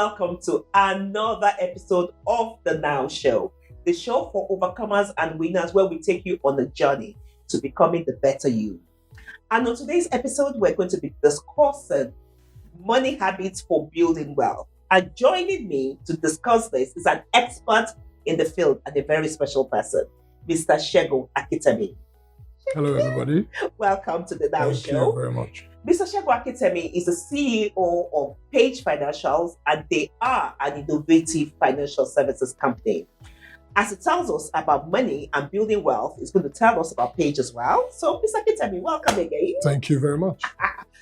welcome to another episode of the Now Show, the show for overcomers and winners where we take you on a journey to becoming the better you. And on today's episode, we're going to be discussing money habits for building wealth. And joining me to discuss this is an expert in the field and a very special person, Mr. Segun Akintemi. Hello, everybody. Welcome to the Now Show. Thank you very much. Mr. Segun Akintemi is the CEO of Page Financials, and they are an innovative financial services company. As it tells us about money and building wealth, it's going to tell us about Page as well. So, Mr. Akintemi, welcome again. Thank you very much.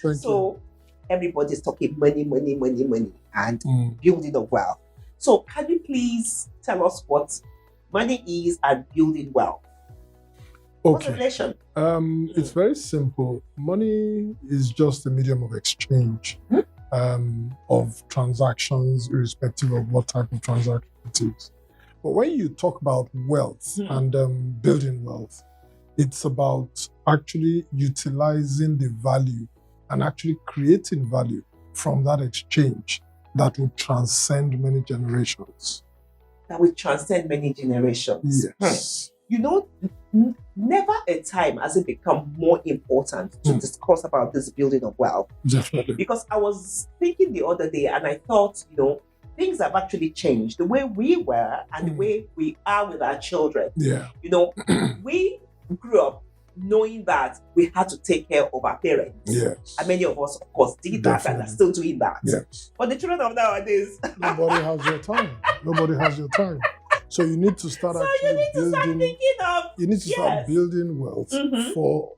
Thank you. Everybody's talking money, and building of wealth. So, can you please tell us what money is and building wealth? What's the relation? It's very simple. Money is just a medium of exchange of transactions, irrespective of what type of transaction it is. But when you talk about wealth and building wealth, it's about actually utilizing the value and actually creating value from that exchange that will transcend many generations. That will transcend many generations. Yes. You know, never a time has it become more important to discuss about this building of wealth. Definitely. Because I was thinking the other day and I thought, things have actually changed. The way we were and the way we are with our children. Yeah. We grew up knowing that we had to take care of our parents. Yes. And many of us, of course, did that and are still doing that. Yes. But the children of nowadays... Nobody has your time. Nobody has your time. So you need to start building wealth for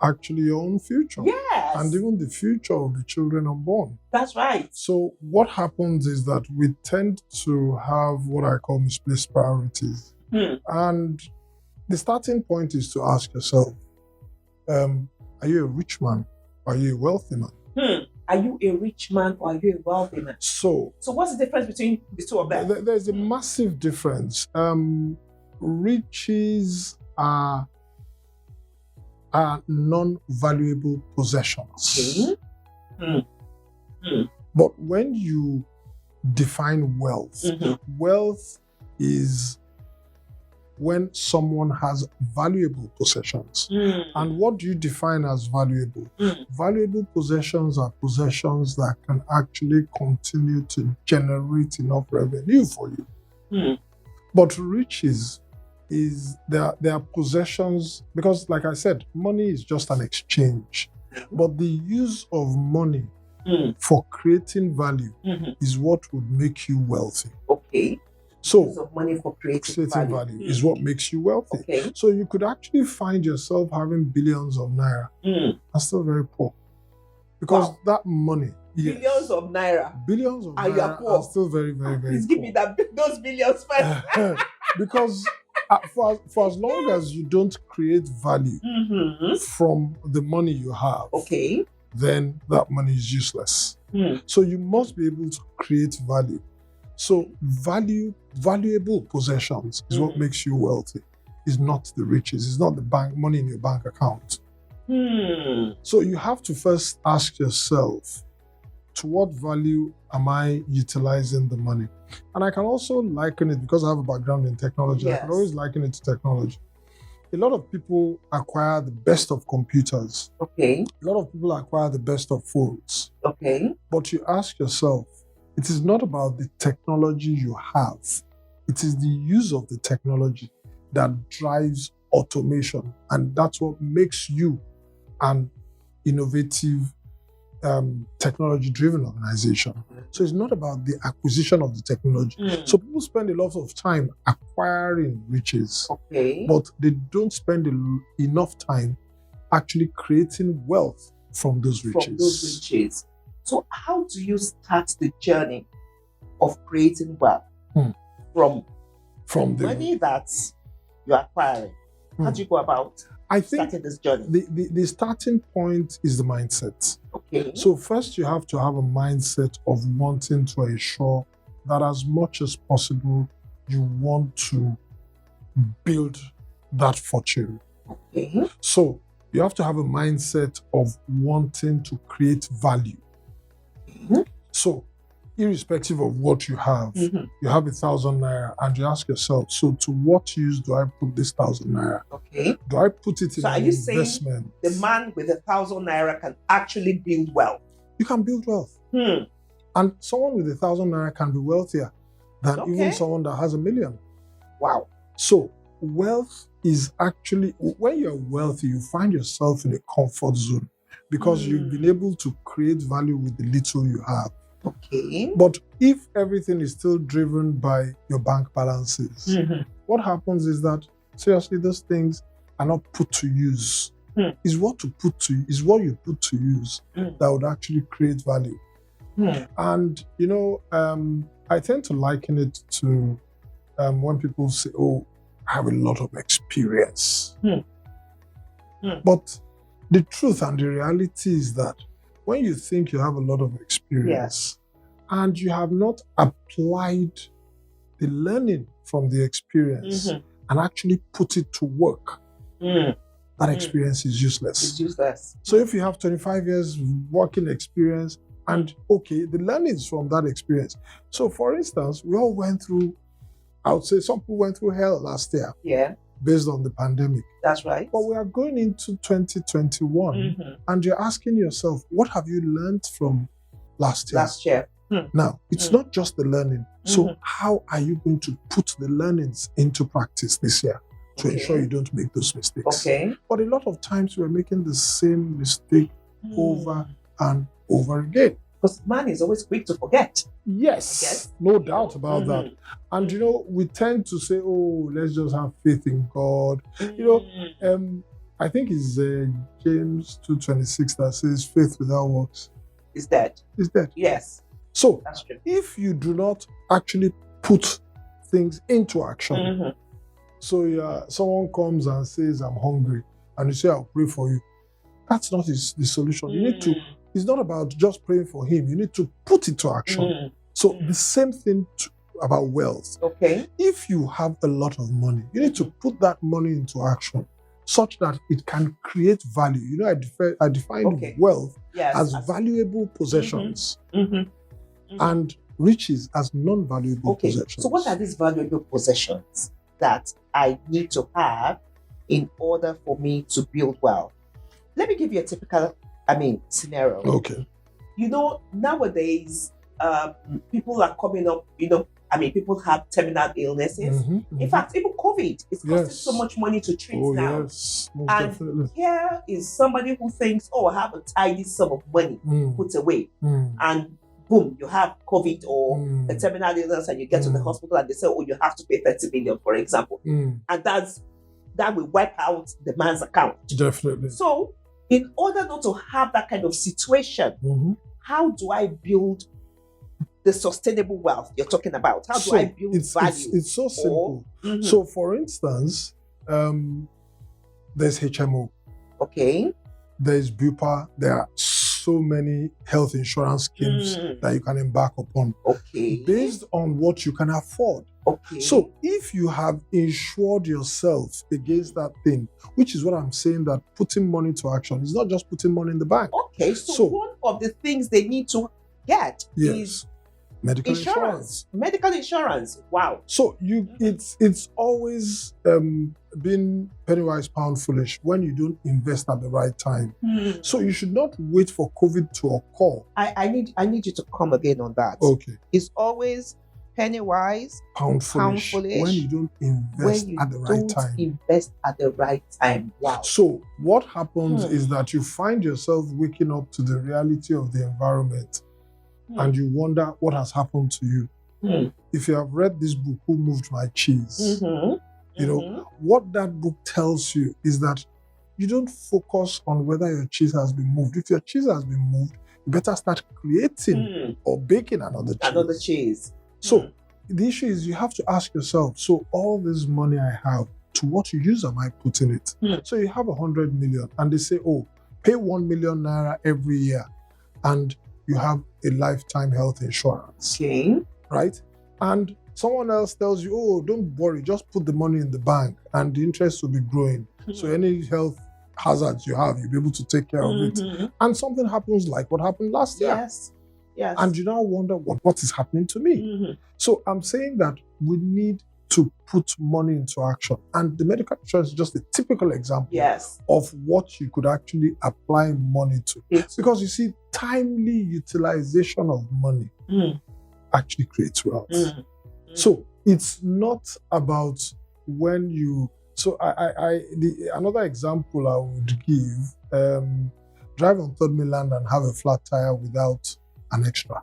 actually your own future. Yes. And even the future of the children unborn. That's right. So what happens is that we tend to have what I call misplaced priorities. And the starting point is to ask yourself, are you a rich man? Are you a wealthy man? Are you a rich man or are you a wealthy man? So what's the difference between the two of them? There's a massive difference. Riches are non-valuable possessions. But when you define wealth, wealth is when someone has valuable possessions. And what do you define as valuable? Valuable possessions are possessions that can actually continue to generate enough revenue for you. But riches they are possessions, because like I said, money is just an exchange. But the use of money for creating value is what would make you wealthy. Okay. So, use of money for creating value is what makes you wealthy. Okay. So you could actually find yourself having billions of naira and still very poor. Because that money... Billions of naira. Billions of naira are still very, very, very Please give me those billions first. Because for as long as you don't create value from the money you have, then that money is useless. So you must be able to create value. So valuable possessions is what makes you wealthy. It's not the riches. It's not the money in your bank account. So you have to first ask yourself, to what value am I utilizing the money? And I can also liken it, because I have a background in technology, I can always liken it to technology. A lot of people acquire the best of computers. Okay. A lot of people acquire the best of phones. Okay. But you ask yourself, it is not about the technology you have. It is the use of the technology that drives automation. And that's what makes you an innovative, technology-driven organization. So it's not about the acquisition of the technology. So people spend a lot of time acquiring riches, but they don't spend enough time actually creating wealth from those riches. So how do you start the journey of creating wealth from the money that you're acquiring? How do you go about starting this journey? The starting point is the mindset. Okay. So first you have to have a mindset of wanting to ensure that as much as possible you want to build that fortune. Okay. So you have to have a mindset of wanting to create value. So irrespective of what you have, you have 1,000 naira and you ask yourself, so to what use do I put this 1,000 naira? Okay. Do I put it in an investment? Saying the man with 1,000 naira can actually build wealth? You can build wealth. And someone with 1,000 naira can be wealthier than even someone that has 1 million. Wow. So wealth is actually, when you're wealthy, you find yourself in a comfort zone because you've been able to create value with the little you have. Okay. But if everything is still driven by your bank balances, what happens is that, seriously, those things are not put to use. Is what you put to use that would actually create value. And, I tend to liken it to when people say, oh, I have a lot of experience. But the truth and the reality is that when you think you have a lot of experience and you have not applied the learning from the experience and actually put it to work, that experience is useless. It's useless. So if you have 25 years working experience and, the learnings from that experience. So for instance, we all went through, I would say some people went through hell last year. Yeah. Based on the pandemic. That's right. But we are going into 2021 and you're asking yourself, what have you learned from last year? Now, it's not just the learning. So how are you going to put the learnings into practice this year to ensure you don't make those mistakes? Okay. But a lot of times we're making the same mistake over and over again. Because man is always quick to forget. Yes, no doubt about that. And we tend to say, oh, let's just have faith in God. I think it's James 2:26 that says faith without works is dead. Is dead. Yes. So that's true. If you do not actually put things into action, so someone comes and says, I'm hungry, and you say, I'll pray for you. That's not the solution. You need to. It's not about just praying for him. You need to put it to action. So the same thing about wealth. Okay. If you have a lot of money, you need to put that money into action such that it can create value. I define wealth as valuable possessions and riches as non-valuable possessions. So what are these valuable possessions that I need to have in order for me to build wealth? Let me give you a typical scenario. Okay. Nowadays, people are coming up, people have terminal illnesses. In fact, even COVID is costing so much money to treat now. Yes, most definitely. Here is somebody who thinks, I have a tidy sum of money put away. And boom, you have COVID or a terminal illness and you get to the hospital and they say, you have to pay 30 million, for example. And that will wipe out the man's account. Definitely. So, in order not to have that kind of situation, how do I build the sustainable wealth you're talking about? How do I build value? It's so simple. So, for instance, there's HMO. Okay. There's BUPA. There are so many health insurance schemes that you can embark upon. Okay. Based on what you can afford. Okay. So if you have insured yourself against that thing, which is what I'm saying, that putting money to action is not just putting money in the bank. Okay. So one of the things they need to get is medical insurance. Medical insurance. Wow. So it's always been penny wise, pound foolish when you don't invest at the right time. So you should not wait for COVID to occur. I need you to come again on that. Okay. It's always penny wise, pound foolish when you don't invest at the right time. Invest at the right time. Wow. So what happens is that you find yourself waking up to the reality of the environment and you wonder what has happened to you. If you have read this book, Who Moved My Cheese? What that book tells you is that you don't focus on whether your cheese has been moved. If your cheese has been moved, you better start creating or baking another cheese. So the issue is you have to ask yourself, so all this money I have, to what use am I putting it? So you have 100 million and they say, pay 1 million naira every year and you have a lifetime health insurance. Okay. Right? And someone else tells you, don't worry, just put the money in the bank and the interest will be growing. So any health hazards you have, you'll be able to take care of it. And something happens like what happened last year. Yes. Yes. And you now wonder what is happening to me. So I'm saying that we need to put money into action. And the medical insurance is just a typical example of what you could actually apply money to. Because you see, timely utilization of money actually creates wealth. So it's not about when you... So another example I would give, drive on third mainland and have a flat tire without an extra.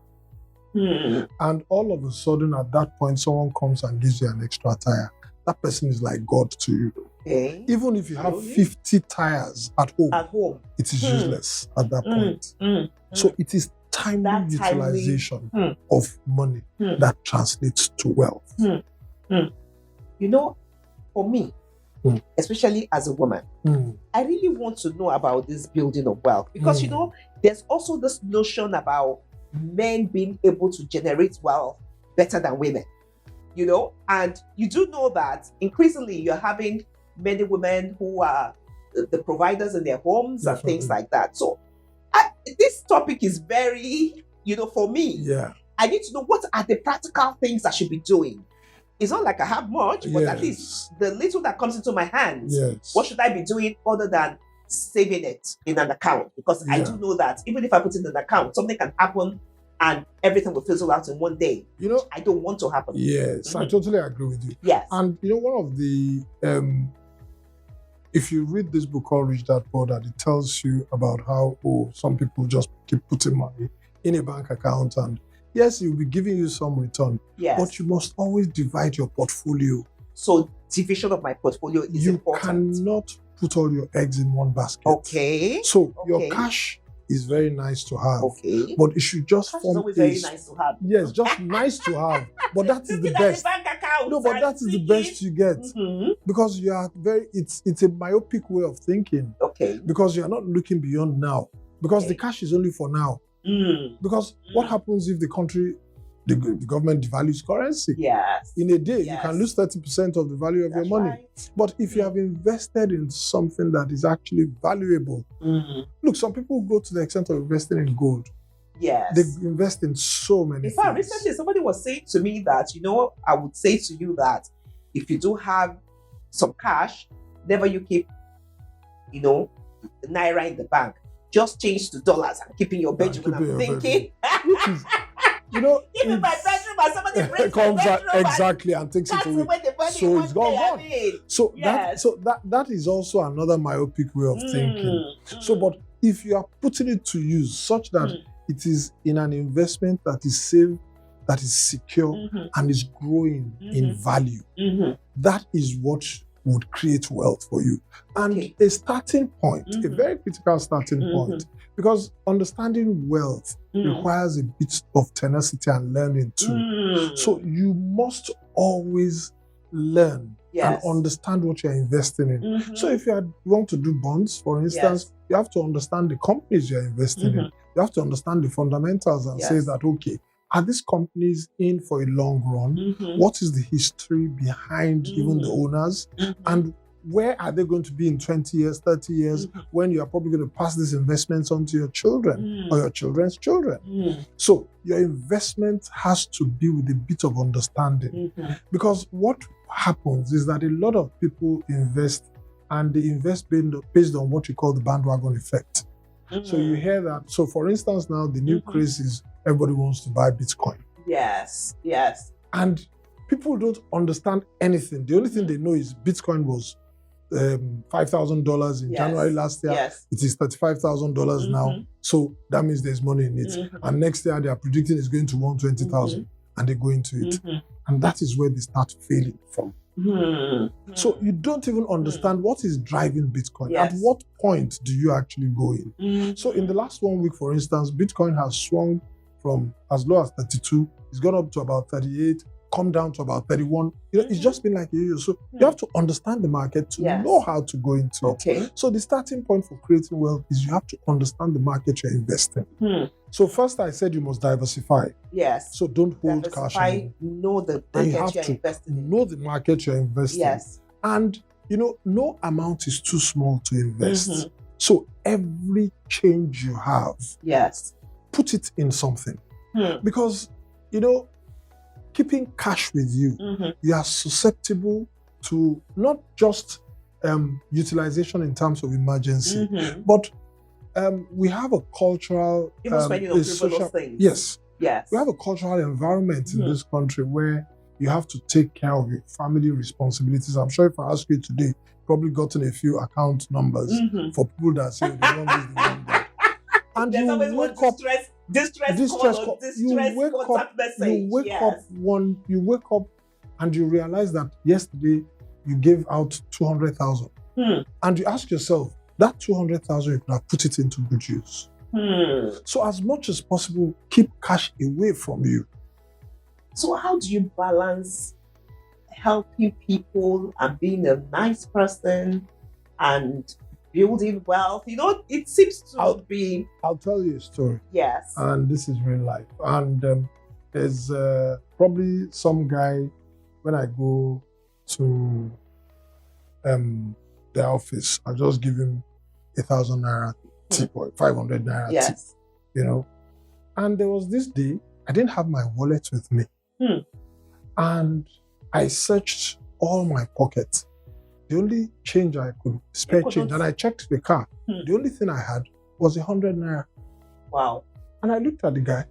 And all of a sudden, at that point, someone comes and gives you an extra tire. That person is like God to you. Okay. Even if you have 50 tires at home, it is useless at that point. So it is timely utilization of money that translates to wealth. You know, for me, especially as a woman, I really want to know about this building of wealth. Because, you know, there's also this notion about men being able to generate wealth better than women, you know, and you do know that increasingly you're having many women who are the providers in their homes and things like that. So this topic is very, you know, for me, I need to know what are the practical things I should be doing. It's not like I have much, but at least the little that comes into my hands, what should I be doing other than saving it in an account? Because I do know that even if I put it in an account, something can happen and everything will fizzle out in one day. You know, I don't want to happen. Yes, I totally agree with you. Yes. And you know, one of the, if you read this book called Rich Dad Poor Dad, it tells you about how some people just keep putting money in a bank account, and yes, it will be giving you some return. Yes. But you must always divide your portfolio. So division of my portfolio is important. You cannot put all your eggs in one basket. Okay. So your cash is very nice to have. Okay. But it should just cash form is always very nice to have. Yes, just nice to have. But that is the best. Bank account, no, but that is the best you get. Because you are it's a myopic way of thinking. Okay. Because you are not looking beyond now. Because the cash is only for now. Because what happens if the country, the government devalues currency? Yes. In a day, you can lose 30% of the value of your money. Right. But if you have invested in something that is actually valuable, look, some people go to the extent of investing in gold. Yes. They invest in so many things. In fact, things. recently somebody was saying to me that, you know, I would say to you that if you do have some cash, never you keep, you know, Naira in the bank. Just change to dollars and keep in your bedroom. And I'm thinking, you know, give me my bedroom and somebody brings my bedroom exactly and takes it away. So it's gone. So that is also another myopic way of thinking. So, but if you are putting it to use such that it is in an investment that is safe, that is secure, and is growing in value, that is what would create wealth for you. And a starting point, a very critical starting point, because understanding wealth requires a bit of tenacity and learning too. So you must always learn and understand what you're investing in. So if you want to do bonds, for instance, you have to understand the companies you're investing in. You have to understand the fundamentals and say that, okay, are these companies in for a long run? What is the history behind even the owners? And where are they going to be in 20 years, 30 years, when you are probably going to pass these investments on to your children or your children's children? So your investment has to be with a bit of understanding. Because what happens is that a lot of people invest, and they invest based on what you call the bandwagon effect. So you hear that. So for instance, now the new craze is everybody wants to buy Bitcoin. Yes. And people don't understand anything. The only thing they know is Bitcoin was $5,000 in January last year. It is $35,000 now. So that means there's money in it. And next year they are predicting it's going to 120,000, and they go into it. And that is where they start failing from. So you don't even understand what is driving Bitcoin. At what point do you actually go in? So in the last 1 week, for instance, Bitcoin has swung from as low as 32, it's gone up to about 38, come down to about 31. You know, it's just been like a year. So you have to understand the market to know how to go into it. So the starting point for creating wealth is you have to understand the market you're investing. So first I said you must diversify. Yes. So don't hold cash. Know the market you're investing in. Know the market you're investing in. And you know, no amount is too small to invest. So every change you have, put it in something. Because, keeping cash with you, you are susceptible to not just utilization in terms of emergency, but we have a cultural, things. Yes. Yes. We have a cultural environment in this country where you have to take care of your family responsibilities. I'm sure if I ask you today, probably gotten a few account numbers for people that say they want this, they want that. And there's always one distress call, contact message. You wake up and you realize that yesterday you gave out 200,000. And you ask yourself, that 200,000 you could have put it into good use. So as much as possible, keep cash away from you. So how do you balance helping people and being a nice person and building wealth? It seems to be... I'll tell you a story. Yes. And this is real life. And there's probably some guy, when I go to the office, I just give him 1,000 naira tip or 500 naira tip. And there was this day, I didn't have my wallet with me. And I searched all my pockets. The only change I could, spare change, and I checked the car. The only thing I had was 100 naira. Wow. And I looked at the guy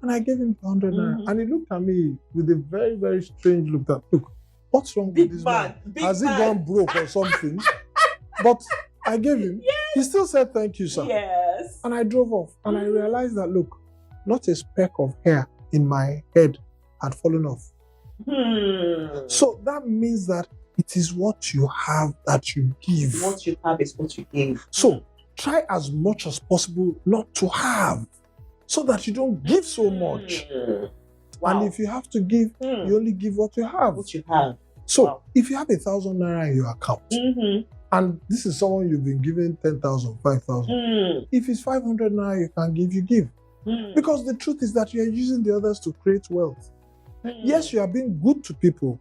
and I gave him 100 naira. And he looked at me with a very, very strange look that, look, what's wrong with this man? Has he gone broke or something? But I gave him. Yes. He still said, thank you, sir. Yes. And I drove off. And I realized that, look, not a speck of hair in my head had fallen off. So that means that it is what you have that you give. What you have is what you give. So try as much as possible not to have, so that you don't give so much. And if you have to give, you only give what you have. What you have. So if you have 1,000 naira in your account, and this is someone you've been giving 10,000, 5,000, if it's 500 naira you can give, you give. Because the truth is that you are using the others to create wealth. Yes, you are being good to people.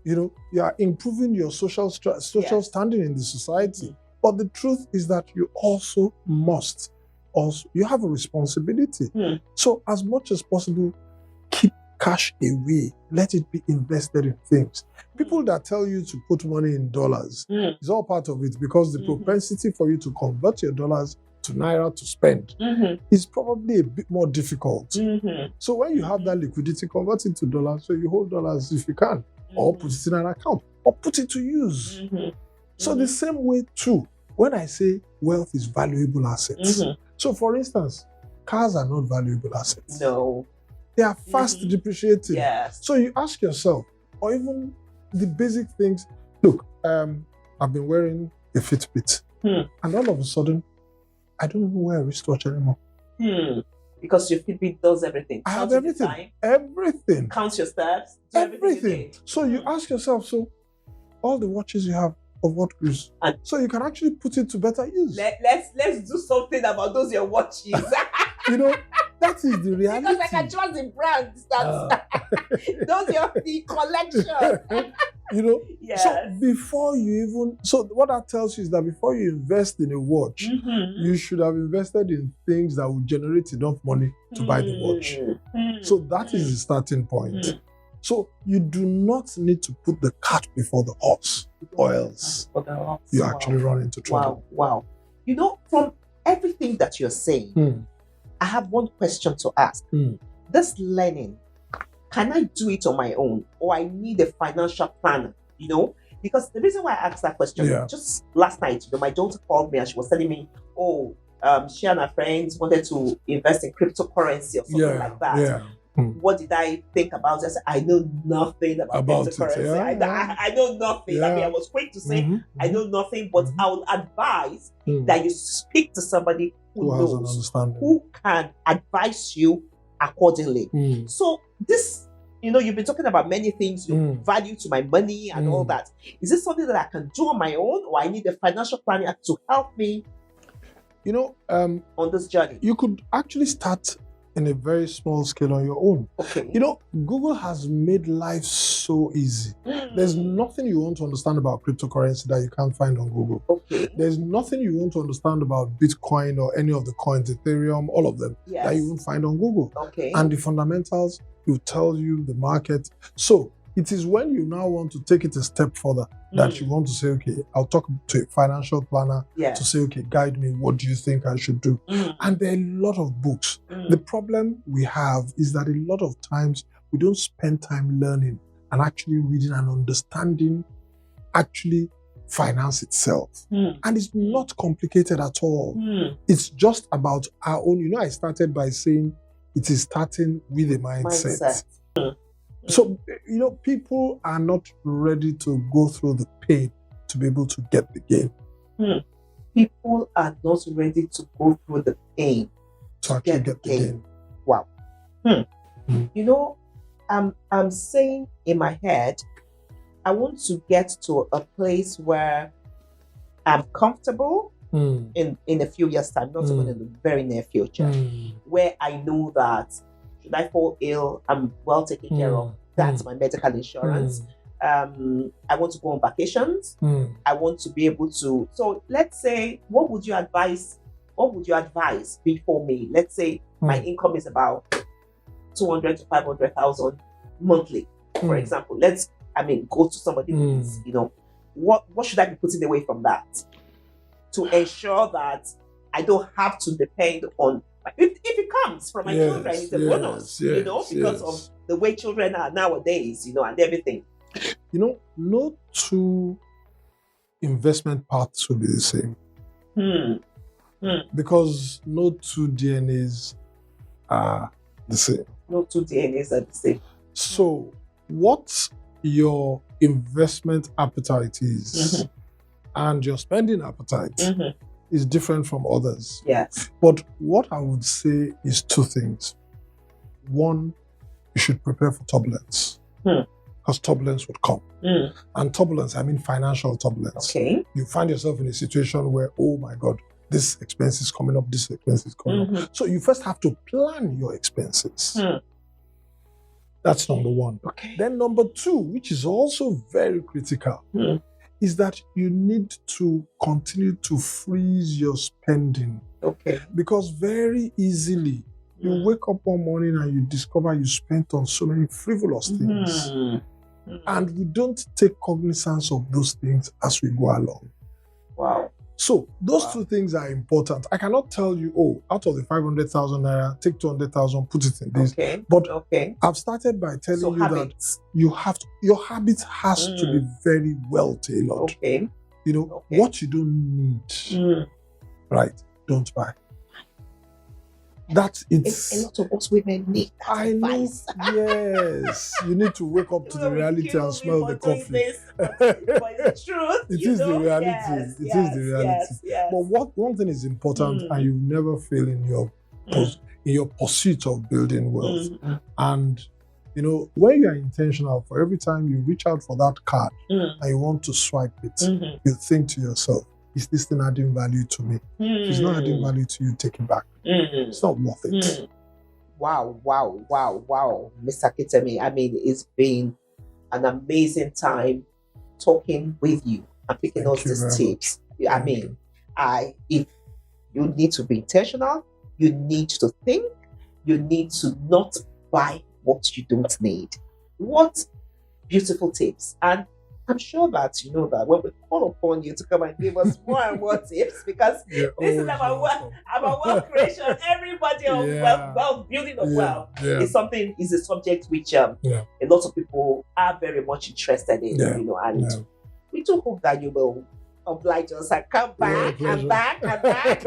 You are improving your social standing in the society. But the truth is that you also must. You have a responsibility. So as much as possible, keep cash away. Let it be invested in things. People that tell you to put money in dollars is all part of it, because the propensity for you to convert your dollars to naira to spend is probably a bit more difficult. So when you have that liquidity, convert it to dollars, so you hold dollars if you can, or put it in an account, or put it to use. So the same way too, when I say wealth is valuable assets. So for instance, cars are not valuable assets. No. They are fast depreciating. Yes. So you ask yourself, or even the basic things, look, I've been wearing a Fitbit, and all of a sudden, I don't even wear a wristwatch anymore. Because your Fitbit does everything. I have everything. Everything. Counts your steps. Everything. So you ask yourself, so all the watches you have, of what use? And so you can actually put it to better use. Let's do something about those your watches. That is the reality. Because I can trust the brands those the collection. Yes. So before you even, so what that tells you is that before you invest in a watch, you should have invested in things that will generate enough money to buy the watch. So that is the starting point. So you do not need to put the cart before the horse, or else you actually run into trouble. Wow. From everything that you're saying, I have one question to ask. This learning, can I do it on my own, or I need a financial planner? Because the reason why I asked that question, just last night, my daughter called me and she was telling me, she and her friends wanted to invest in cryptocurrency or something like that. What did I think about it? I said, I know nothing about cryptocurrency. I know nothing. I was quick to say, I know nothing, but I would advise that you speak to somebody who knows, who can advise you accordingly. So this, you've been talking about many things, value to my money and all that. Is this something that I can do on my own, or I need a financial planner to help me on this journey? You could actually start in a very small scale on your own. Okay. You know, Google has made life so easy. There's nothing you want to understand about cryptocurrency that you can't find on Google. Okay. There's nothing you want to understand about Bitcoin or any of the coins, Ethereum, all of them, that you won't find on Google. Okay. And the fundamentals will tell you the market. So it is when you now want to take it a step further that you want to say, okay, I'll talk to a financial planner to say, okay, guide me. What do you think I should do? And there are a lot of books. The problem we have is that a lot of times we don't spend time learning and actually reading and understanding actually finance itself. And it's not complicated at all. It's just about our own. You know, I started by saying it is starting with a mindset. So, you know, people are not ready to go through the pain to be able to get the gain. People are not ready to go through the pain to actually get the gain. Wow. You know, I'm saying in my head, I want to get to a place where I'm comfortable in a few years' time, not even in the very near future, where I know that should I fall ill, I'm well taken care of. That's my medical insurance. I want to go on vacations. I want to be able to. So let's say, what would you advise before me? Let's say my income is about 200 to 500,000 monthly, for example. Go to somebody who is, you know, what should I be putting away from that to ensure that I don't have to depend on, if it comes from my children, it's a bonus, you know, because of the way children are nowadays, you know, and everything. You know, no two investment paths will be the same. Because no two DNAs are the same. No two DNAs are the same. So, what your investment appetite is and your spending appetite is different from others. Yes. But what I would say is two things. One, you should prepare for turbulence. Because turbulence would come. And turbulence, I mean financial turbulence. Okay. You find yourself in a situation where, oh my God, this expense is coming up, this expense is coming up. So you first have to plan your expenses. That's number one. Okay. Then number two, which is also very critical, is that you need to continue to freeze your spending. Okay. Because very easily, you wake up one morning and you discover you spent on so many frivolous things. And we don't take cognizance of those things as we go along. Wow. So those two things are important. I cannot tell you, oh, out of the 500,000 naira, take 200,000, put it in this. Okay. But I've started by telling you that you have to, your habit has to be very well tailored. Okay. You know, what you don't need, right, don't buy. That's it's a lot of us women need that advice. Yes, you need to wake up to the reality and smell the coffee. But it's the truth. It is the reality. It is the reality. Yes. But one thing is important, and you never fail in your pursuit of building wealth. And you know, when you are intentional, for every time you reach out for that card and you want to swipe it, you think to yourself, is this thing adding value to me? If it's not adding value to you, take it back. It's not worth it. Wow. Mr. Akintemi, I mean, it's been an amazing time talking with you and picking up these tips. I mean, if you need to be intentional, you need to think, you need to not buy what you don't need. What beautiful tips. And I'm sure that you know that when we call upon you to come and give us more and more tips, because this is about wealth creation. Everybody on wealth building of wealth is a subject which a lot of people are very much interested in. You know, and we do hope that you will oblige us and come back and back and back.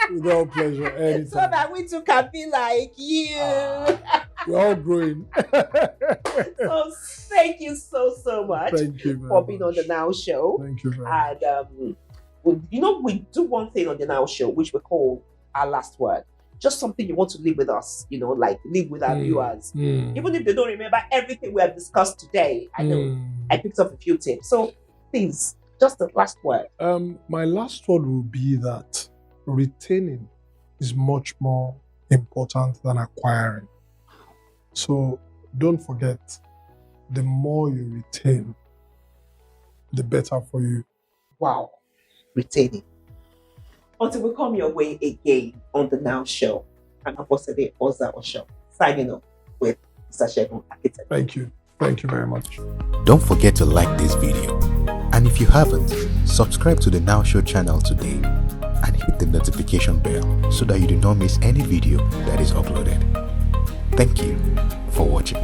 With all pleasure, anytime. So that we too can be like you. We're all growing. So thank you so much for being on the Now Show. Thank you very much. And you know, we do one thing on the Now Show which we call our last word. Just something you want to leave with us, you know, like leave with our viewers. Even if they don't remember everything we have discussed today, I know I picked up a few tips. So please, just the last word. My last word will be that retaining is much more important than acquiring. So don't forget, the more you retain, the better for you. Wow, retaining. Until we come your way again on the Now Show, and Apostle Oza Osho, signing off with Mr. Segun Akintemi. Thank you. Thank you very much. Don't forget to like this video. And if you haven't, subscribe to the Now Show channel today and hit the notification bell so that you do not miss any video that is uploaded. Thank you for watching.